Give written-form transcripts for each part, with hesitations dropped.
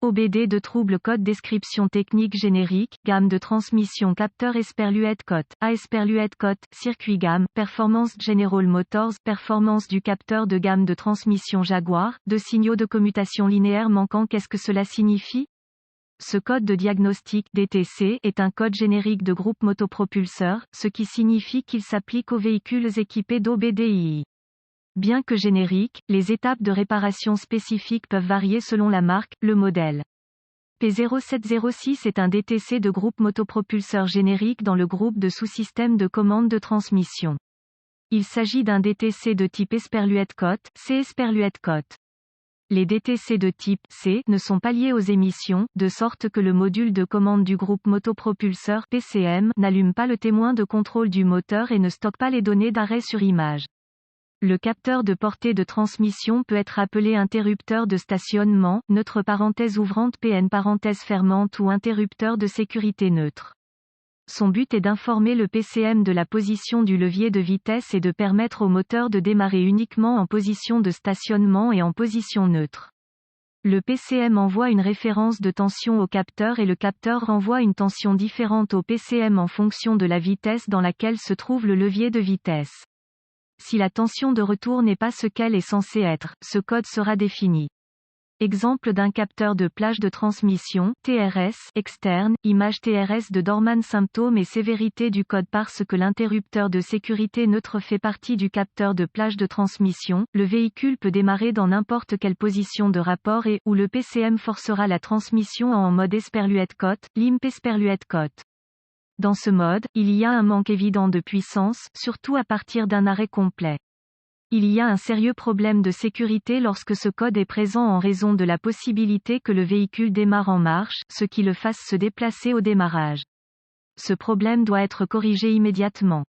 OBD de trouble code description technique générique, gamme de transmission capteur Esperluette Cote, A Esperluette Cote, circuit gamme, performance General Motors, performance du capteur de gamme de transmission Jaguar, de signaux de commutation linéaire manquants. Qu'est-ce que cela signifie? Ce code de diagnostic DTC est un code générique de groupe motopropulseur, ce qui signifie qu'il s'applique aux véhicules équipés d'OBDI. Bien que génériques, les étapes de réparation spécifiques peuvent varier selon la marque, le modèle. P0706 est un DTC de groupe motopropulseur générique dans le groupe de sous-systèmes de commande de transmission. Il s'agit d'un DTC de type Esperluette Cote, C Esperluette Cote. Les DTC de type C ne sont pas liés aux émissions, de sorte que le module de commande du groupe motopropulseur PCM n'allume pas le témoin de contrôle du moteur et ne stocke pas les données d'arrêt sur image. Le capteur de portée de transmission peut être appelé interrupteur de stationnement, neutre parenthèse ouvrante PN parenthèse fermante ou interrupteur de sécurité neutre. Son but est d'informer le PCM de la position du levier de vitesse et de permettre au moteur de démarrer uniquement en position de stationnement et en position neutre. Le PCM envoie une référence de tension au capteur et le capteur renvoie une tension différente au PCM en fonction de la vitesse dans laquelle se trouve le levier de vitesse. Si la tension de retour n'est pas ce qu'elle est censée être, ce code sera défini. Exemple d'un capteur de plage de transmission, TRS, externe, image TRS de Dorman. Symptômes et sévérité du code. Parce que l'interrupteur de sécurité neutre fait partie du capteur de plage de transmission, le véhicule peut démarrer dans n'importe quelle position de rapport et, ou le PCM forcera la transmission en mode Esperluette Cote, limp Esperluette Cote. Dans ce mode, il y a un manque évident de puissance, surtout à partir d'un arrêt complet. Il y a un sérieux problème de sécurité lorsque ce code est présent en raison de la possibilité que le véhicule démarre en marche, ce qui le fasse se déplacer au démarrage. Ce problème doit être corrigé immédiatement.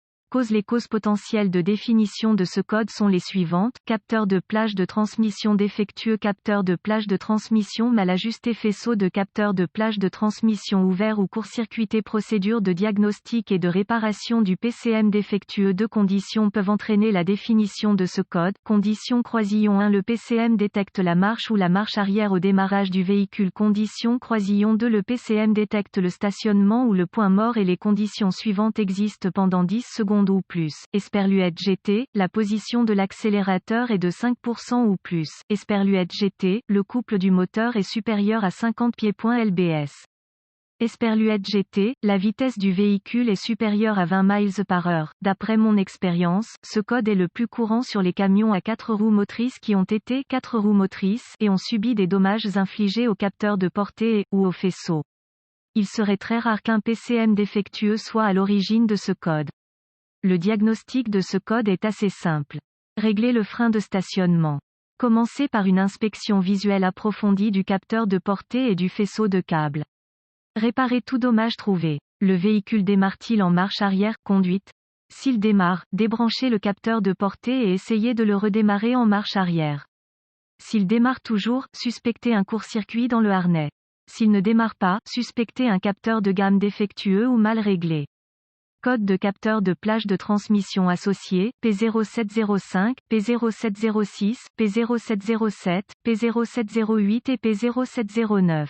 Les causes potentielles de définition de ce code sont les suivantes: capteur de plage de transmission défectueux, capteur de plage de transmission mal ajusté, faisceau de capteur de plage de transmission ouvert ou court-circuité, procédure de diagnostic et de réparation du PCM défectueux. Deux conditions peuvent entraîner la définition de ce code. Condition croisillon 1: le PCM détecte la marche ou la marche arrière au démarrage du véhicule. Condition croisillon 2: le PCM détecte le stationnement ou le point mort et les conditions suivantes existent pendant 10 secondes ou plus. Esperluette GT, la position de l'accélérateur est de 5% ou plus. Esperluette GT, le couple du moteur est supérieur à 50 pieds.lbs. Esperluette GT, la vitesse du véhicule est supérieure à 20 miles par heure. D'après mon expérience, ce code est le plus courant sur les camions à 4 roues motrices qui ont été 4 roues motrices et ont subi des dommages infligés au capteur de portée et, ou au faisceau. Il serait très rare qu'un PCM défectueux soit à l'origine de ce code. Le diagnostic de ce code est assez simple. Régler le frein de stationnement. Commencez par une inspection visuelle approfondie du capteur de portée et du faisceau de câble. Réparez tout dommage trouvé. Le véhicule démarre-t-il en marche arrière, conduite? S'il démarre, débranchez le capteur de portée et essayez de le redémarrer en marche arrière. S'il démarre toujours, suspectez un court-circuit dans le harnais. S'il ne démarre pas, suspectez un capteur de gamme défectueux ou mal réglé. Code de capteur de plage de transmission associé, P0705, P0706, P0707, P0708 et P0709.